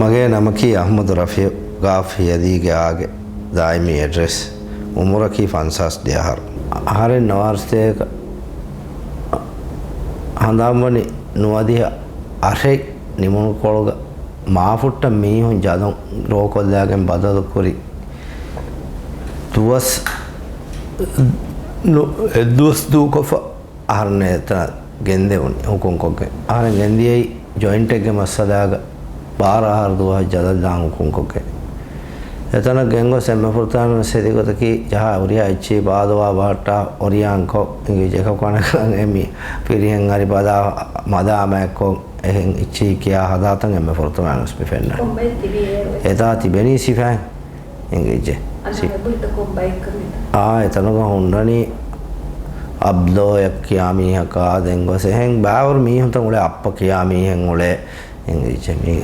मगे नमकी अहमद रफ़ी गाफ़ी यदी के आगे दायमी एड्रेस उम्र की फंसास दियाहर हरे नवारस्ते हंदामनी नुआदी अरे निमुन कोलग माफुट्ट मीहुं जादों रोकोल्लागे बदल कुरी दुवस दूकोफ आहरने तना गेंदे उन्नी हुकुम कोके आहरे गेंदिये जॉइंट के मसदाग 12 जदल दांग हुकुम कोके එතන ගෙන්ගෝ සෙම්මපුරතාන සෙදිගතකි ජහ උරියා ඉච්චි බාදවා බාට්ටා ඔරියාන්කෝ ඉංගි ජක කනකන් එමි පිරිහෙන් හරි බදා මදාමැක්කෝ එහෙන් ඉච්චි කියා හදාතන් එම්මපුරතාන ස්පි ෆෙන්න එතා තිබෙනි සිෆෑන් ඉංගි ජේ එතනක හොන්නනි අබ්දෝ යක් කියා මීහකා දෙන්ගෝ සෙහෙන් බාවර් මීහුන්ත උලේ අප්ප කියා මීහෙන් උලේ ඉංගි ජේ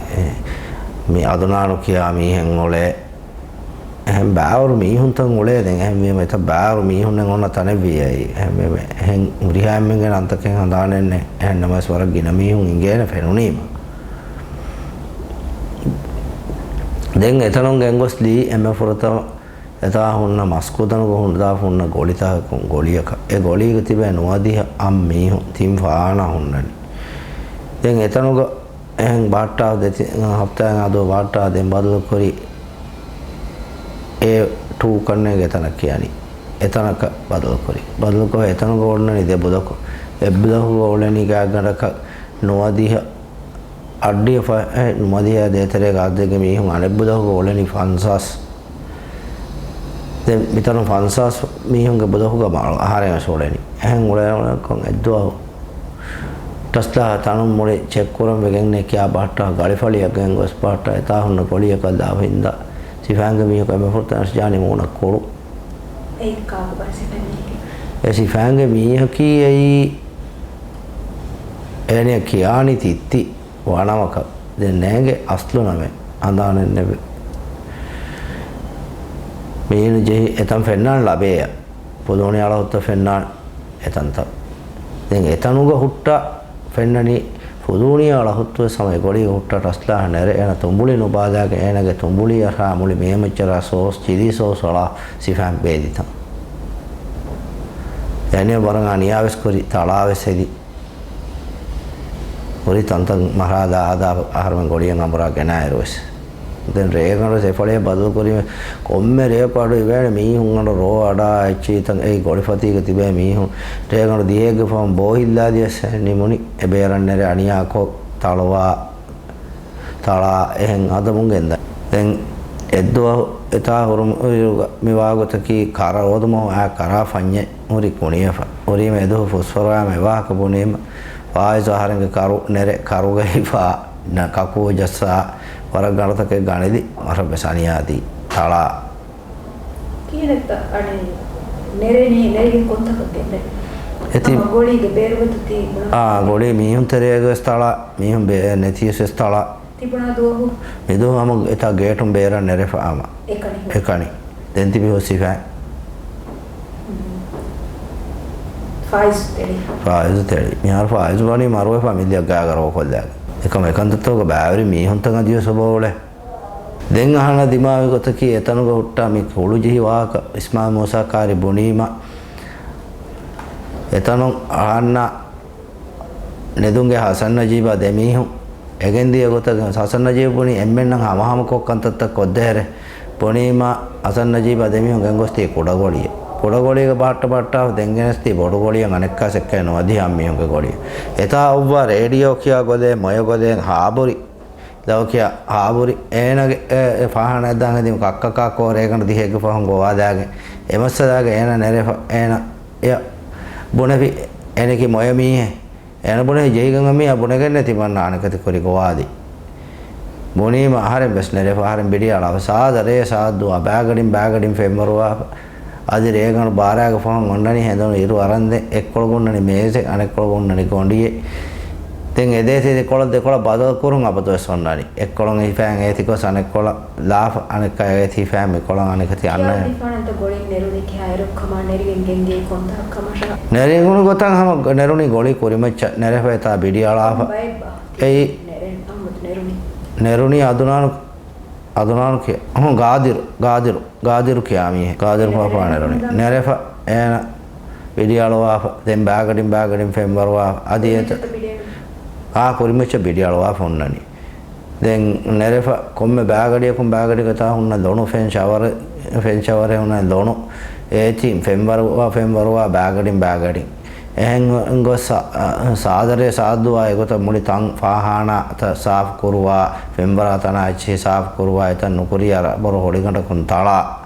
මේ අදුනානු කියා මීහෙන් උලේ हम बावर मीहुं तंग उड़े देंगे हम ये मतलब बावर मीहुं ने उन्हें तने भी है हम रिहा में के अंत के हंदाने ने हम नमस वरक गिना मीहुं इंगे ने फिर उन्हीं देंगे इतना गेंगोस ली एम फुरता इतना हुन्ना मस्कुदन को हुन्ना हुन्ना गोली था गोलिया का एक गोली की तिबे नुआदी हम मीहुं तीन फाना हुन्ना देंगे इतना को हम बाटा देते हफ्ता दो बाटा दे बदल करी ए टू करने के तनक कियानी एतनक बदल को एतन को ओडने दे बुदको ए बुदको ओडने का गरक नोदी अड्डी नुमदी दे तेरे गादे के मी हूं अने बुदको ओडने फंसास दे मितन फंसास मी हूं के बुदको का मार आहारे में सोडने हैं ओडे को एदो टस्ला तानु मोड़े चेक करम वेगने क्या बाटा गाड़ी फली अगेंग उस बाटा एता हुन कोलिया का दाविंदा सिफांग में को मैं फुर्ता जाने मोना कोड़ो एक का बार सिफांग ऐसी फैंग में की एने कियानी तित्ती वानामक दे नेगे असलो नमे अंदाने ने मेन जे एतम फेन्नान लबेया पोदोने आला होता फेन्नान एतंत देंगे एतनुगा हुट्टा फेन्ननी පුදුණිය අලහුත්ව සමය ගොඩි උට්ට රස්ලා නැර එන තුඹුලි නුබාදාගේ එනගේ තුඹුලි අරා මුලි මේමච්චර සෝස් චිලි සෝස් වල සිෆම් බේදිත යන්නේ වරන් අනියාවස් කුරි තලාවෙසෙදි කුරි තන්තන් මහරාදා ආදා ආහාරම ගොඩියෙන් අමරා ගෙනායරොස් දැන් රේගන සෙපලේ බදු කුරි කොම්මේ රේපාඩු ඉවැනේ මීහුන් අර රෝ අඩා චීතන් ඒ ගොඩිපතික තිබේ මීහුන් රේගන දියේගේ ෆම් බෝහිල්ලා දියස් නිමුනි එබේරන්නේ අනියාකෝ තලවා තලා එහෙන් අදමුගෙන්ද දැන් එද්දෝ එතා හොරම මෙවාගතකි කරවදම ආ කරා ෆඤ්ඤේ මුරි කොණියෆ ඔරි මේදෝ ෆොස්ෆරා මෙවාක බොනේම වායසහරංග කරු නෙර කරුගයිෆා නකකෝ ජස්සා වරක් ගණතක ගණෙදි අර බසනියාදී තලා කීරත අනේ නෙරෙනි නෙරෙන් කොන්තක දෙන්නේ එති ගෝලීගේ බේරුවත තිබුණා ගෝලී මීහුන් තරයගේ ස්ථල මීහුන් බේ නැතිස් ස්ථල තිබුණා දෝහු මෙදෝම එත ගේටුම් බේරන් නෙරෙෆාම එකණි දෙන්ති බිහොසිෆා ෆයිස් තෙලි මිහාර ෆයිස් වනි මාරුවේ ෆැමිලියක් ගාගරව කොල්ලා එකම එකන්තතෝක බෑවරි මීහුන් තංග දිය සබෝලේ දෙන් අහන දිමාවේ ගතකි එතනක හුට්ටා මේ කොළු ජිහි වාක ඉස්මා මොසාකාරි බොනීම එතන අහන්න නෙදුන්ගේ හසන් නජීබා දෙමීහුන් එගෙන්දිය ගතක හසන් නජීබ බොනි එම්මෙන් නම් හමහම කොක්කන්තත කොද්දේර බොනීම හසන් නජීබා දෙමීහුන් ගංගොස්ති කොඩගොලිය කොඩගොලියක පාට්ටා දෙන්ගෙනස්ති බොඩගොලිය අනෙක්කා සෙක්කන වදී හම්මියුන්ගේ ගොලිය එතා ඔව්ව රේඩියෝ කියා ගොදේ මොය ගොදේ හාබුරි දවකියා හාබුරි ඒනගේ ෆාහන ඇද්දාගෙන කක්කකා කෝරේකන දිහෙක ෆහන් ගෝවාදාගේ එමස්සදාගේ ඒන නෙරේ ඒන ය බොනපි එනකි මොය මීහෙ එන බොනේ ජීගංග මී බොනගෙන නැති මන්න අනකති කුරි ගෝවාදී බොනීම ආහාරෙන් බස් නෙරේ ආහාරෙන් බෙඩිය අලව සාදරේ සාද්දුව බෑගඩින් ෆෙම්මරුවා අද රේගන බාරාග ෆහන් වන්නනි හැදන ඉරු අරන්ද එක්කොළගොන්නනි මේසේ අනෙක්කොළගොන්නනි කොණ්ඩියේ දැන් එදේසේ දෙකොළ බදල් කරුන් අපතෝ සොන්නනි එක්කොළන් ඉෆෑන් ඒතිකෝ සනෙක්කොළ ලාෆ අනෙක් අය ඒති ෆෑම් එක්කොළන් අනෙකති අන්න ඉෆානන්ත ගොලින් නෙරුනි කියායරු කමා නෙරිගෙන් ගෙන්දී කොන්දක් කමෂා නෙරිගුණ ගොතන් හම නෙරුනි ගොලි කුරිමච්ච නෙරෙෆේතා බිඩියාලාෆ ඒ neruni adunanu ke gadiru kiyami gadiru papa neruni nerefa ena vidiyalwa den bagadin fembarwa adiyata kurimucha vidiyalwa fonnani den nerefa komme bagadiya kata hunna donu fen shower hunna donu eti fembarwa bagadin engo sadare sadwa egota muli tang fahana ta saaf kurwa fembara tana achi saaf kurwa eta nukuri ara boro holiganta kun tala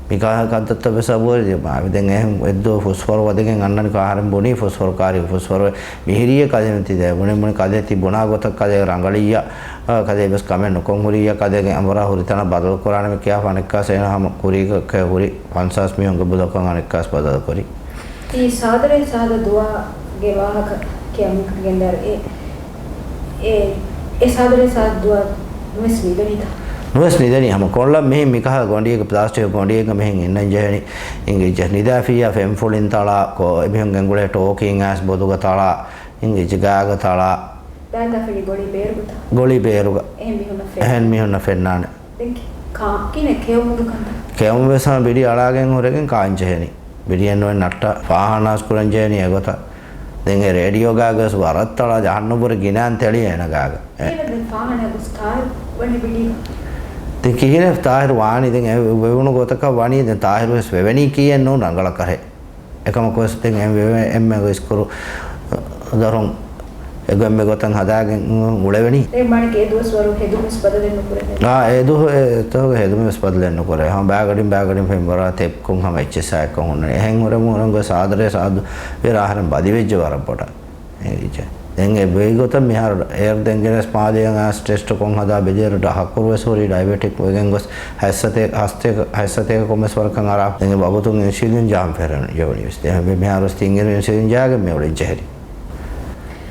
mika kadatta besabori ma den ehm eddo fosfor wadegen annani kaharam boni fosfor kari fosfor mihiriya kademti de muni kadeti bona gota kade rangaliya kade bes kamen konguriya kade amara huritana badal korana me kya fanekka sena ham kuri ka huri 50 miyonge budakan anekkas badal kori ಈ ಸಾಧನೆ ಸಾಧ ದುವಾಗೆ ವಾಹಕ ಗೆಂದರ್ ඒ ಸಾಧನೆ ಸಾಧ ದುವಾ ನುವೆಸ್ නිදනි හම කොල්ල මෙහි මිකහ ගොඩියක plastic ගොඩියක මෙහින් ඉන්න ජෙහනි ඉංගිජ නිදාෆියා ෆෙම් ෆුලින් තලා කො එබිහන් ගංගුලේ talking ඇස් බොදුග තලා ඉංගිජ ගාග තලා දාගෆලි ගොලි බේරුග එහෙන් මිහුන ෆෙන්නාන කා කිනේ කෙවුම් වෙසම බිඩි අලාගෙන් හොරගෙන් කාංජෙහනි බිඩියන් නොන් නට්ට ෆාහනාස් කුරන් ජෙහනි එගොත දැන් ඒ රේඩියෝ ගාගස් වරත්තලා ජහන්නපුර ගිනාන් තෙලිය එන ගාග ඒ ෆාහනා ගස්තාර වනි බිඩි කිහින තාහිර වාණි දැන් වෙවුණු ගොතක වාණි දැන් තාහිර වෙස් වෙවණි කියන්න උන රංගල කරේ එකම කොස් දැන් එම් ගොස් කරු දරුන් එගොම් ගොතන් හදාගෙන උලෙවණි ඒ මාණික ඒ දුස් වරු හෙදුමස් බදලෙන්න කරේ ඒ දුහ තෝ හෙදුමස් බදලෙන්න කරේ හම් බෑගඩින් ෆෙම්බරා තෙප් කොන් හම එච්චසයි කොන් උන්නේ එහෙන් උර මොරංග සාදරේ සාදු විරාහරම් බදිවෙජ්ජ වරපොට ඒච දැන් ඒ බේගොත මෙහර එයර් දෙන්ගෙන ස්පාදයෙන් ආස් ටෙස්ට් කොන් හදා බෙදෙරට හකුරුව සෝරි ඩයබටික් වගෙන් ගොස් හැස්සතේ කොමස් වරකන් අරා දැන් බබතුන් ඉන්සිලින් ජාම් ෆෙරන යවලිස් දැන් මෙහර ස්ටින්ගර් ඉන්සිලින් ජාගෙ මෙවලි ජෙහරි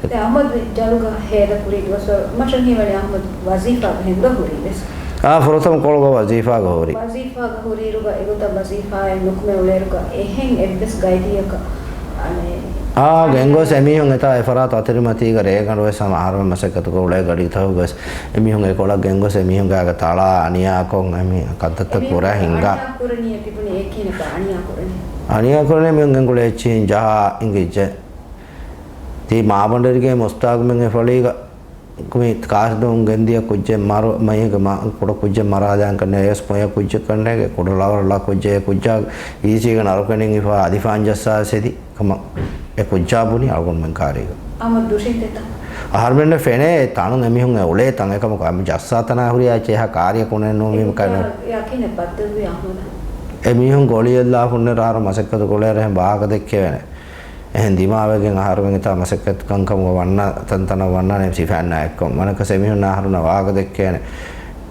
ते अहमद जालुगा हेदा पुरी दोस मचन ही वाले अहमद वजीफा हिंदा पुरी बस फुरतम कोलगो वजीफा गहोरी रुगा एगोता वजीफा ए नुकमे उले रुगा एहें एबस गाइडिया का अने गेंगो सेमी होंगे ता एफरात अतिरिमती करे गणवे समारोह मसकत को उले गड़ी था बस एमी होंगे कोला गेंगो सेमी होंगे आगे ताला अनिया को एमी कत्तत पूरा हिंगा कुरनी तिपुनी एकिन का अनिया कुरने में होंगे कोले चीन जहा इंगिज ती माबंडरिगे मुस्ताक में फलीगा कुमी काश दूं गंदिया कुछ मारो मई के मा कुड़ा कुछ मारा जान करने एस पोया कुछ करने के कुड़ा लावर कुछ इसी का नरकने की फा आदिफान जैसा से थी कम एक कुछ बुनी आगुन में कारेगा आमर दूसरे देता हर में फेने तानु नमी होंगे उले तंगे कम काम जैसा तना हुई है चेहा कार्य कोने नो में करने याकी ने पत्ते भी आमर एमी हों गोली अल्लाह फुन्ने रार मसक्कत कोले रहे बाग देखे वेने එහෙන් දිමාවගෙන් ආහාරයෙන් තා මසකත් කංකම වන්න තන්තන වන්න නේ සිෆාන්න එක්ක මනක සෙමිහුන ආහාරන වාග දෙක්කේනේ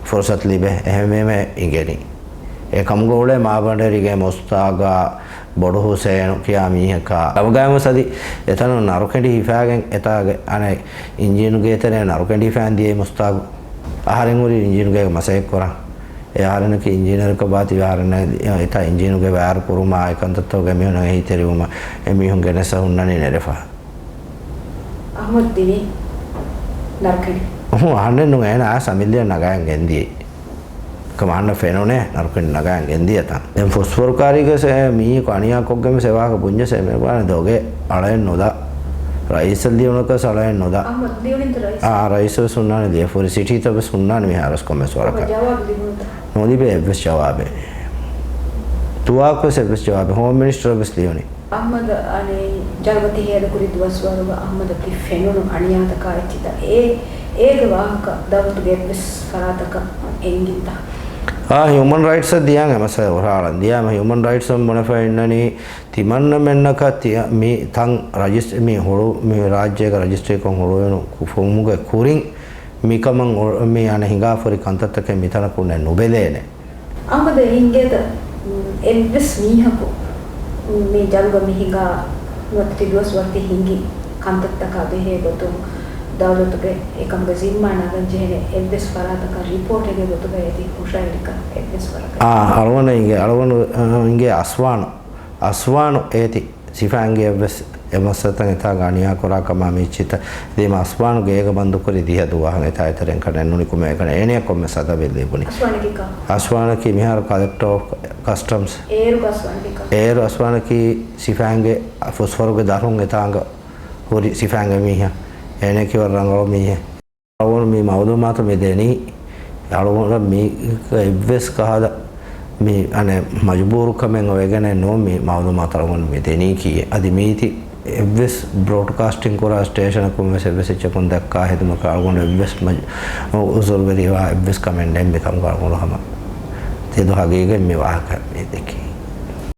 ෆුර්සත් ලිබේ එහෙම ඉගෙනි ඒ කම්ගෝලේ මාබණ්ඩරිගේ මොස්තාගා බොඩු හුසේන කියා මීහකා අවගාම සදි එතන නරුකෙඩි හිෆාගෙන් එතාගේ අනේ ඉන්ජිනුගේ තනේ නරුකෙඩි ෆෑන් දියේ මොස්තාග ආහාරෙන් උරි ඉන්ජිනුගේ මසෙක් කරා ඒ ආහාරන කි ඉන්ජිනර් ක बाती ආහාරන එතා ඉන්ජිනුගේ වෑර කුරුමා එකන්තතෝ ගමියන හිතරිවම එමිහුන් ගෙනස උන්නනේ නරෆා අහමද් දිනි නරුකෙඩි අහන්නේ නෝ එන ආ සමිල්ලිය නගයන් ගෙන්දී කමාන්න ෆෙනෝනේ නරුකෙඩි නගයන් ගෙන්දී අත දැන් ෆොස්ෆර් කාරිකස මී කණියා කොග්ගම සේවාක පුඤ්ඤ සේමේ බාන දෝගේ අලෙන් නොදා රයිස් ලියුණක සලෙන් නොදා අහමද් ලියුණින් රයිස් රයිස් සුන්නානේ දී ෆොරි සිටි තබ සුන්නානේ මිහාරස් කොමස් වරක ජවාබ් ලියුණා नोदी पे एवस जवाब है तो आपको से एवस जवाब है होम मिनिस्टर एवस लियोनी अहमद अने जलवती हेद कुरी दुवस्वारुग अहमद की फेनुनु अणियात का इचिता एक वाहक दावत गे एवस फरातक एंगिता ह्यूमन राइट्स दिया है मसे ओराल दिया में ह्यूमन राइट्स मोनफाई इन्ननी तिमन्न मेन्नक तिया मी थंग रजिस्टर मी होड़ो मी राज्य का रजिस्टर को होड़ो कुफोमुगे कुरिंग मिकमं मी आने हिंगा फरी कंतत के मिथन कुने नुबेलेने अहमद हिंगेद एवस मीहको मी जलग मी हिंगा वक्ति दोस वक्ति हिंगी कंतत का बेहे बतो दावत के एकम गजिम्मा नागन जेने एवस फरात का रिपोर्ट के बतो के यदि खुशाइल का एवस फरात अलवन हिंगे असवान एति सिफांगे एवस එමස්සතන් එතා ගානියා කොරා කමා මිච්චිත දේම අස්වාන ගේක බන්දු කරි දිහ දුවහන් එතා ඊතරෙන් කඩ නුනි කුම එකන එනේ කොම්ම සදා බෙල්ලේපුනි අස්වාන කි මිහාර කලෙක්ටර් කස්ටම්ස් ඒරු අස්වාන කි සිෆාංගේ ෆොස්ෆෝරුගේ දරුන් එතාංග හොරි සිෆාංගේ මිහ එනේ කි වරංගෝ මිහ අවුන මේ මවුදු මාත මේ දෙනි අලුවන මේ එවස් කහද මේ අනේ මජබූරු කමෙන් ඔයගෙන නෝ මේ මවුදු මාත අලුවන මේ දෙනි කී අදි මේති එවස් බ්‍රෝඩ්කාස්ටිං කොරා ස්ටේෂන් කොම සර්විස් චකුන් දක්කා හෙදුම කාගොන එවස් උසල් වෙරිවා එවස් කමෙන් දෙම් බකම් කාගොන හම තේ දහගේගෙ මේ වාහක මේ දෙකේ